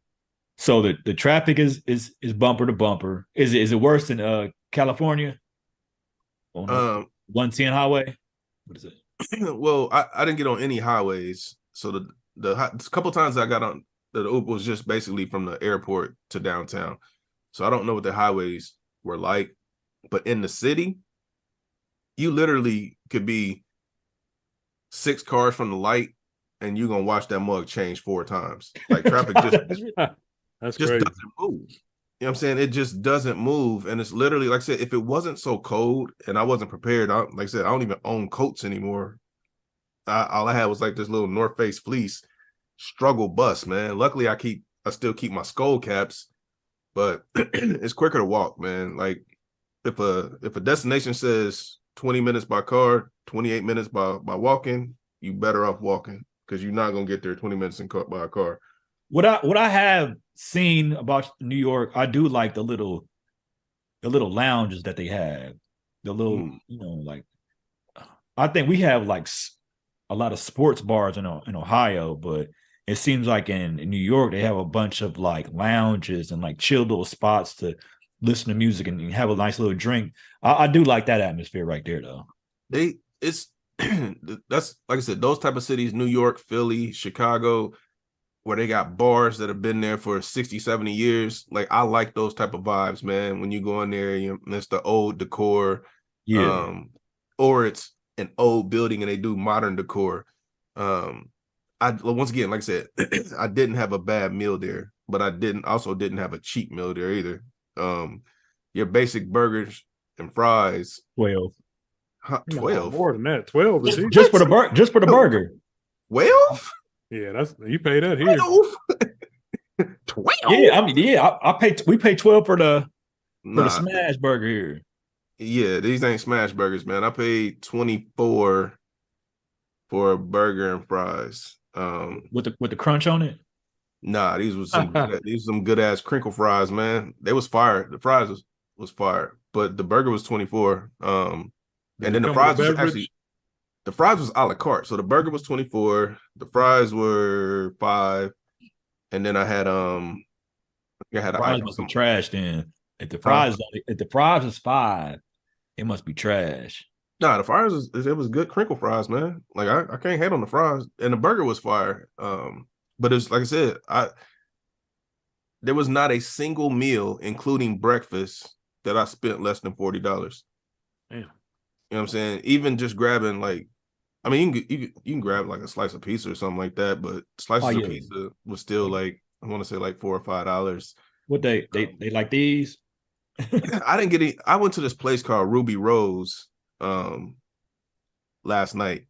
So the traffic is bumper to bumper. Is it worse than California? 110 highway. What is it? Well, I didn't get on any highways. So the couple times I got on the Uber was just basically from the airport to downtown. So I don't know what the highways were like, but in the city, you literally could be 6 cars from the light and you're gonna watch that mug change 4 times. Like, traffic just doesn't move. You know what I'm saying? It just doesn't move. And it's literally, like I said, if it wasn't so cold and I wasn't prepared, like I said, I don't even own coats anymore. All I had was like this little North Face fleece struggle bus, man. Luckily, I still keep my skull caps, but it's quicker to walk, man. Like, if a destination says 20 minutes by car, 28 minutes by walking, you better off walking, because you're not gonna get there 20 minutes by a car. What I have seen about New York, I do like the little lounges that they have. The little, like, I think we have like a lot of sports bars in Ohio, but it seems like in New York they have a bunch of like lounges and like chill little spots to listen to music and have a nice little drink. I do like that atmosphere right there, though. That's like I said, those type of cities, New York, Philly, Chicago, where they got bars that have been there for 60, 70 years. Like I like those type of vibes, man. When you go in there, it's the old decor, Yeah. or it's an old building and they do modern decor. I once again, like I said, I didn't have a bad meal there, but I didn't have a cheap meal there either. Your basic burgers and fries, 12. 12. more than that. 12 is Just for the burger. 12? Yeah, that's you pay that here. 12? Yeah, I mean, we pay 12 for the Nah, smash burger here. yeah, these ain't smash burgers, man. I paid 24 for a burger and fries. With the crunch on it. Nah, these were some good ass crinkle fries, man. They was fire. The fries was fire, but the burger was 24. And then the fries was actually the fries was a la carte. So the burger was 24, the fries were 5, and then I had Fries must be trash then. If the fries is 5, it must be trash. Nah, the fries it was good crinkle fries, man. Like I can't hate on the fries, and the burger was fire. But it's like I said, there was not a single meal, including breakfast, that I spent less than $40. Damn. You know what I'm saying? Even just grabbing like, I mean, you can grab like a slice of pizza or something like that, but slices of pizza was still like, I want to say like $4 or $5. What they like these? I didn't get it. I went to this place called Ruby Rose last night.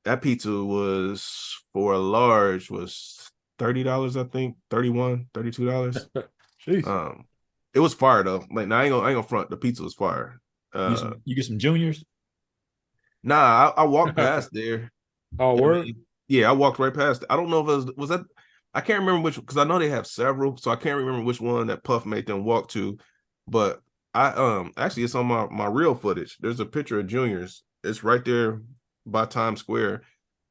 That pizza was for a large was $30, I think, $31, $32. Jeez. It was fire though. Like now I ain't gonna front. The pizza was fire. You get some juniors? Nah, I walked past there. Oh, word? Yeah, I walked right past it. I don't know if it was that. I can't remember which, because I know they have several, so I can't remember which one that Puff made them walk to. But I actually it's on my real footage. There's a picture of Juniors. It's right there by Times Square.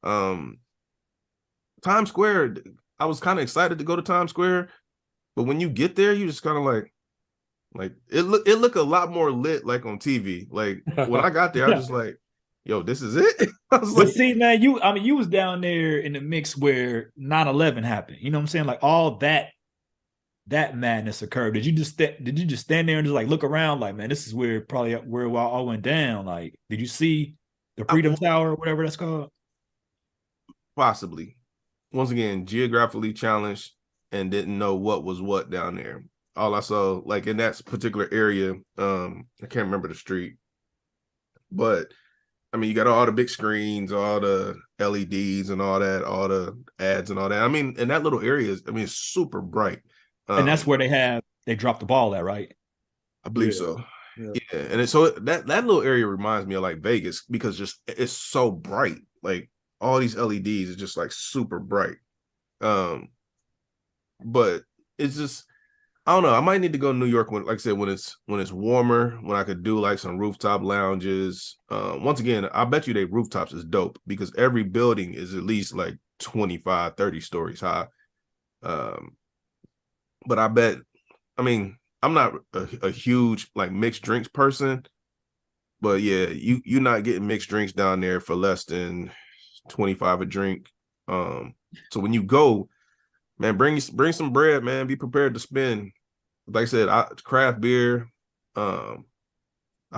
Times Square, I was kind of excited to go to Times Square, but when you get there, you just kind of like it look a lot more lit like on TV. Like when I got there, I was just like, yo, this is it. I was But like, see, man, you was down there in the mix where 9/11 happened. You know what I'm saying? Like all that madness occurred. Did you just stand there and just like look around like, man, this is where it all went down? Like, did you see the Freedom Tower or whatever that's called? possibly. Once again, geographically challenged and didn't know what was what down there. All I saw, like in that particular area, I can't remember the street, but I mean, you got all the big screens, all the LEDs and all the ads and all that. I mean, in that little area, it's super bright. And that's where they dropped the ball at, right? I believe so. Yeah. And so that little area reminds me of like Vegas because just it's so bright. Like all these LEDs is just like super bright. But it's just, I don't know. I might need to go to New York when, like I said, when it's warmer, when I could do like some rooftop lounges. Once again, I bet you they rooftops is dope because every building is at least like 25, 30 stories high. But I bet, I mean, I'm not a huge like mixed drinks person, but yeah, you're not getting mixed drinks down there for less than 25 a drink. So when you go, man, bring some bread, man. Be prepared to spend. Like I said, craft beer. I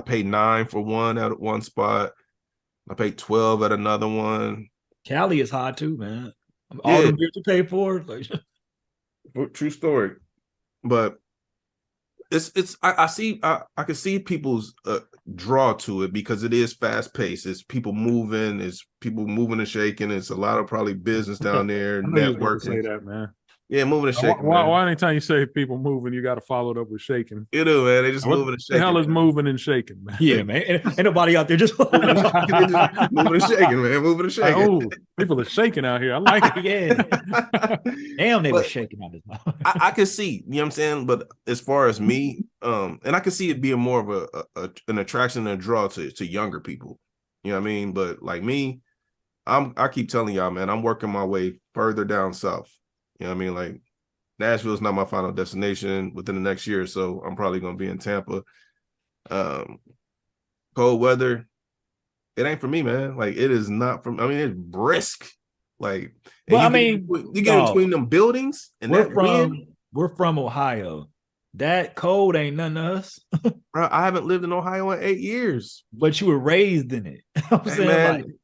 paid $9 for one at one spot. I paid $12 at another one. Cali is hot too, man. All the beers you pay for, like true story. But I can see people's draw to it because it is fast paced. It's people moving and shaking. It's a lot of probably business down there, networking. Say that, man. Yeah, moving and shaking. Why anytime you say people moving, you got to follow it up with shaking? You do, man. They just moving and shaking. The hell is moving and shaking, man? Yeah, man. Ain't nobody out there just moving and shaking, man. Moving and shaking. Oh, people are shaking out here. I like it. Yeah. Damn, they were shaking out this mouth. I can see, you know what I'm saying? But as far as me, and I can see it being more of an attraction and a draw to younger people. You know what I mean? But like me, I keep telling y'all, man, I'm working my way further down south. You know what I mean? Like Nashville is not my final destination within the next year, so I'm probably gonna be in Tampa. Cold weather, it ain't for me, man. Like it is not from. I mean, it's brisk. Like, Well, I and mean, you get in between them buildings and that wind. we're from Ohio. That cold ain't nothing to us. Bro, I haven't lived in Ohio in 8 years. But you were raised in it. I'm Hey, saying,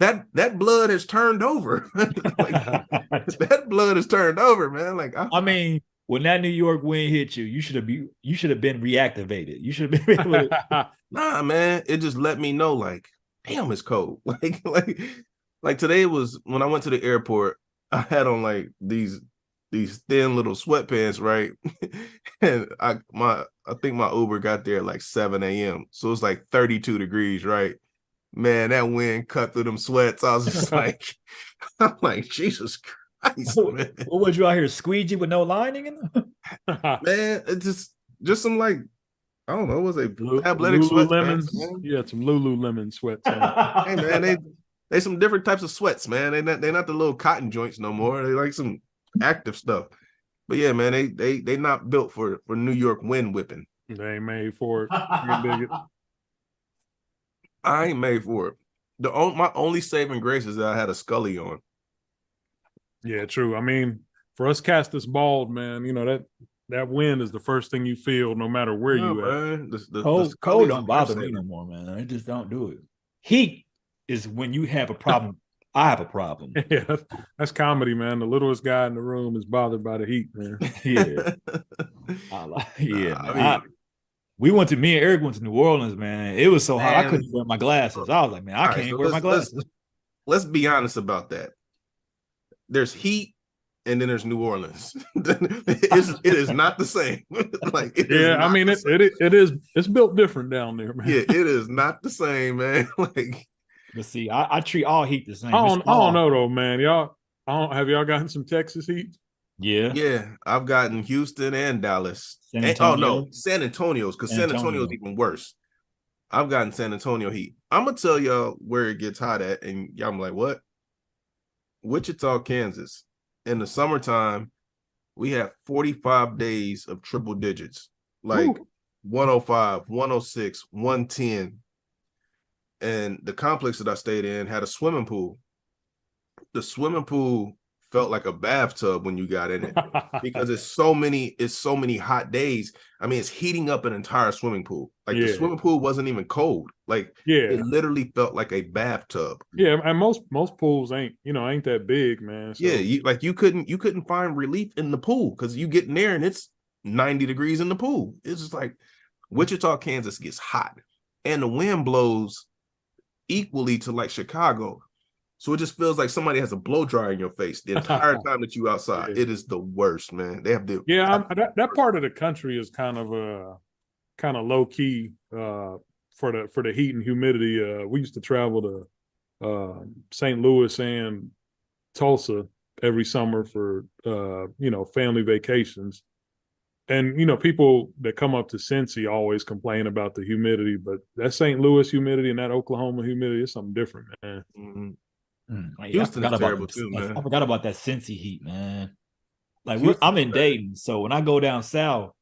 man, that blood has turned over. Like, that blood has turned over, man. Like, I mean, when that New York wind hit you, you should have been reactivated. You should have been able to. nah, man. It just let me know, like, damn, it's cold. Like today was when I went to the airport. I had on like these thin little sweatpants, right? And I think my Uber got there at like 7 a.m. So it's like 32 degrees, right? Man, that wind cut through them sweats. I was just like, I'm like, Jesus Christ, man. What was you out here squeegee with no lining in them? Man, it's just some like, I don't know, was it athletic Lululemon? sweatpants? Yeah, some Lululemon sweats. Hey man, they some different types of sweats, man. They're not the little cotton joints no more. They like some active stuff. But yeah, man, they not built for New York wind whipping. They ain't made for it. You dig it? I ain't made for it. My only saving grace is that I had a Scully on. Yeah, true. I mean, for us cats that's bald, man, you know that wind is the first thing you feel, no matter where you at. The cold don't bother me no more, man. I just don't do it. Heat is when you have a problem. I have a problem. Yeah, that's comedy, man. The littlest guy in the room is bothered by the heat, man. Yeah, me and Eric went to New Orleans, man. It was so hot, I couldn't wear my glasses. I was like, man, I can't wear my glasses. Let's be honest about that. There's heat, and then there's New Orleans. It is not the same. Like, I mean, it's built different down there, man. Yeah, it is not the same, man. Like, but see, I treat all heat the same. I don't know though, man. Have y'all gotten some Texas heat? Yeah, I've gotten Houston and Dallas. San Antonio's, because San Antonio's even worse. I've gotten San Antonio heat. I'm gonna tell y'all where it gets hot at, and y'all be like, what? Wichita, Kansas. In the summertime, we have 45 days of triple digits, like 105, 106, 110. And the complex that I stayed in had a swimming pool. The swimming pool felt like a bathtub when you got in it because it's so many hot days. I mean, it's heating up an entire swimming pool. Like, the swimming pool wasn't even cold. Like, it literally felt like a bathtub. Yeah, and most pools ain't that big, man. So. Yeah, you couldn't find relief in the pool because you get in there and it's 90 degrees in the pool. It's just like Wichita, Kansas gets hot, and the wind blows equally to like Chicago. So it just feels like somebody has a blow dryer in your face the entire time that you outside. It is the worst, man. They have that part of the country is kind of low key for the heat and humidity. We used to travel to St. Louis and Tulsa every summer for family vacations. And people that come up to Cincy always complain about the humidity, but that St. Louis humidity and that Oklahoma humidity is something different, man. Mm-hmm. Houston is terrible too, man. I forgot about that Cincy heat, man. Like, I'm in Dayton, so when I go down south,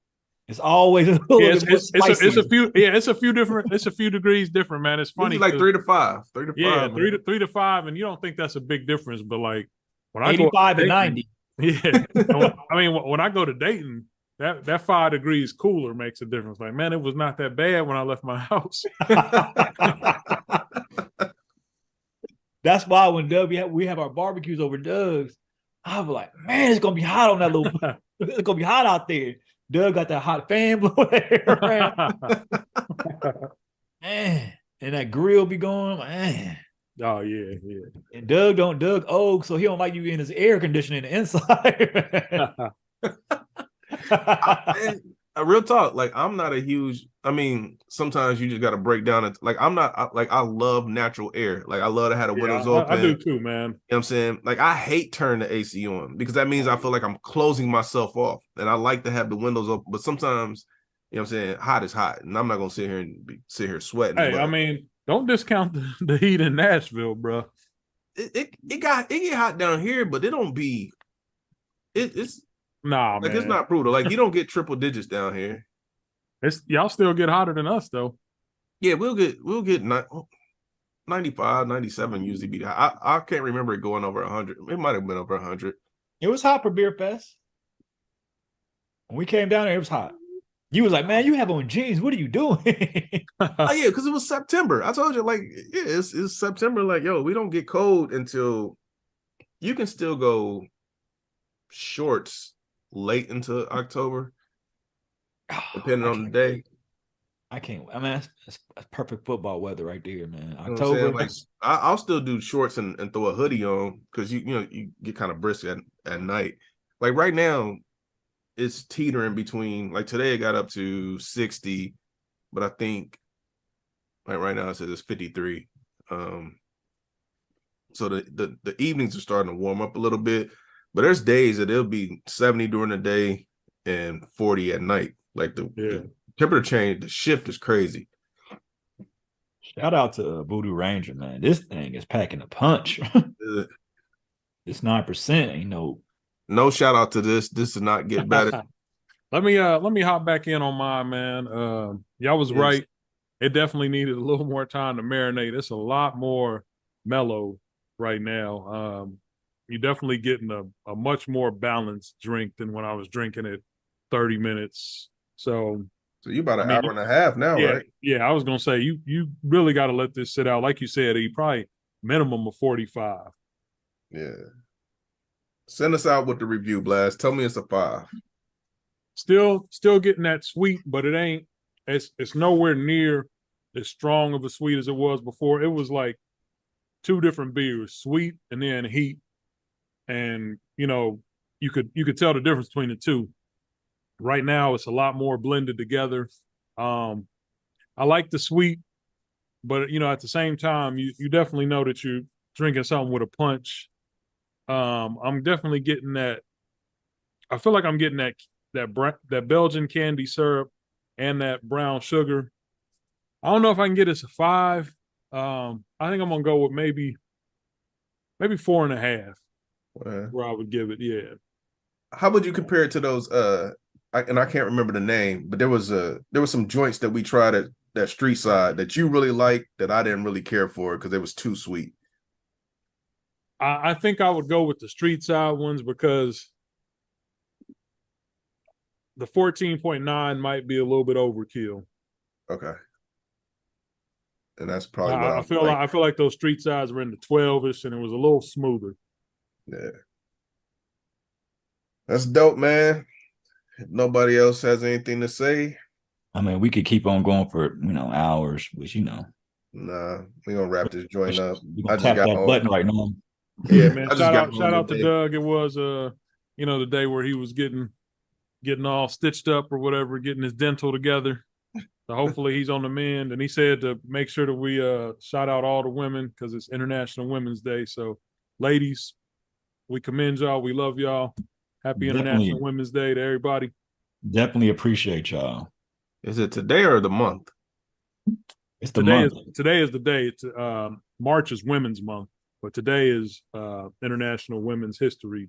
it's always a little bit more spicy. It's a few degrees different, man. It's funny, it's like 3 to 5. 3 to 5, and you don't think that's a big difference, but like when 85 and 90. Yeah, I mean, when I go to Dayton, that 5 degrees cooler makes a difference. Like, man, it was not that bad when I left my house. That's why when we have our barbecues over Doug's, I was like, man, it's gonna be hot on that little. It's gonna be hot out there. Doug got that hot fan blowing around. Man, and that grill be going, man. Oh yeah. And Doug old, so he don't like you in his air conditioning inside. Real talk, like I'm not a huge. I mean, sometimes you just got to break down it. Like I'm not I love natural air. Like I love to have the windows open. I do too, man. You know what I'm saying? Like I hate turning the AC on because that means I feel like I'm closing myself off, and I like to have the windows open. But sometimes, you know what I'm saying, hot is hot, and I'm not gonna sit here sweating. Hey, I mean, don't discount the heat in Nashville, bro. It get hot down here, but it don't be. It's nah, like man. It's not brutal. Like you don't get triple digits down here. Y'all still get hotter than us though. Yeah, we'll get not. 95, 97 usually be. I can't remember it going over 100. It might have been over 100. It was hot for Beer Fest. When we came down there, it was hot. You was like, man, you have on jeans. What are you doing? Oh yeah, because it was September. I told you, like, yeah, it's September. Like, yo, we don't get cold until you can still go shorts late into October, depending on the day. I can't. I mean, that's perfect football weather right there, man. You know what I'm October. saying? Like, I'll still do shorts and throw a hoodie on because you get kind of brisk at night. Like right now, it's teetering between. Like today, it got up to 60, but I think like right now it says it's 53. So the evenings are starting to warm up a little bit, but there's days that it'll be 70 during the day and 40 at night. Like the temperature change, the shift is crazy. Shout out to Voodoo Ranger, man. This thing is packing a punch. It's 9%. No shout out to this. This does not get better. Let me hop back in on mine, man. Y'all was right. It definitely needed a little more time to marinate. It's a lot more mellow right now. You're definitely getting a much more balanced drink than when I was drinking it 30 minutes. So you about an hour and a half now, right? Yeah, I was gonna say you really got to let this sit out. Like you said, you probably minimum of 45. Yeah. Send us out with the review, Blast. Tell me it's a 5. Still getting that sweet, but it ain't. It's nowhere near as strong of a sweet as it was before. It was like 2 different beers, sweet and then heat, and you could tell the difference between the two. Right now, it's a lot more blended together. I like the sweet, but at the same time, you definitely know that you're drinking something with a punch. I'm definitely getting that. I feel like I'm getting that Belgian candy syrup and that brown sugar. I don't know if I can get this a 5. I think I'm gonna go with maybe 4.5. Where I would give it. Yeah. How would you compare it to those? I can't remember the name, but there was some joints that we tried at that street side that you really liked that I didn't really care for because it was too sweet. I think I would go with the street side ones because the 14.9 might be a little bit overkill. Okay. And that's probably what I feel like those street sides were in the 12ish and it was a little smoother. Yeah. That's dope, man. If nobody else has anything to say. I mean, we could keep on going for hours, which Nah, we're gonna wrap this joint up. I just got that button right now. Yeah, man. Shout out to Doug. It was the day where he was getting all stitched up or whatever, getting his dental together. So hopefully he's on the mend. And he said to make sure that we shout out all the women because it's International Women's Day. So ladies, we commend y'all. We love y'all. Happy International Women's Day to everybody. Definitely appreciate y'all. Is it today or the month? It's the month. Today is the day. It's March is Women's Month, but today is International Women's History.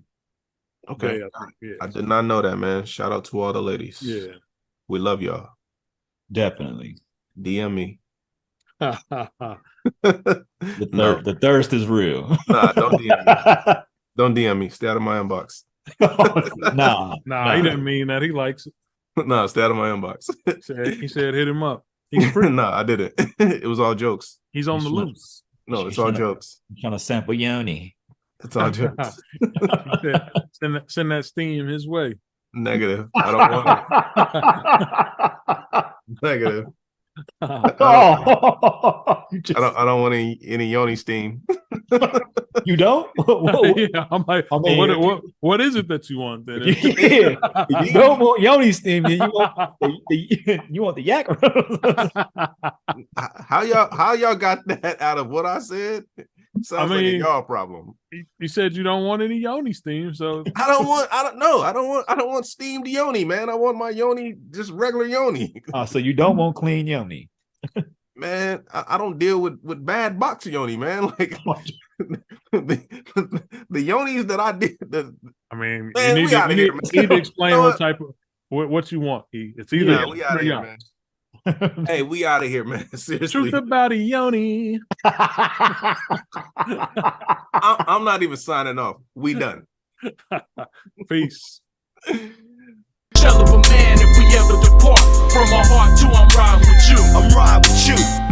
Okay. Day, I did not know that, man. Shout out to all the ladies. Yeah. We love y'all. Definitely. DM me. The thirst is real. Nah, don't DM me. Don't DM me. Stay out of my inbox. Nah, he didn't mean that. He likes it. Nah, stay out of my inbox. He said hit him up. He's free. Nah, I didn't. It was all jokes. He's on the loose. No, it's all jokes. I'm trying to sample Yoni. It's all jokes. Send that steam his way. Negative. I don't want it. Negative. I don't want any Yoni steam. You don't? Yeah, I'm like, what is it that you want then? Yeah. You don't want Yoni steam, then you want the yak. How y'all got that out of what I said? Sounds like a y'all problem. You said you don't want any Yoni steam, so I don't want steamed Yoni, man. I want my Yoni just regular Yoni. So you don't want clean Yoni. Man, I don't deal with bad box Yoni, man. Like the Yonis that I did. Man, you need to explain what type of what you want. It's either we out of here, man. Hey, we out of here, man. Seriously. Truth about a yoni. I'm not even signing off. We done. Peace. Shell of a man if we ever depart from my heart too. I'm riding with you. I'm riding with you.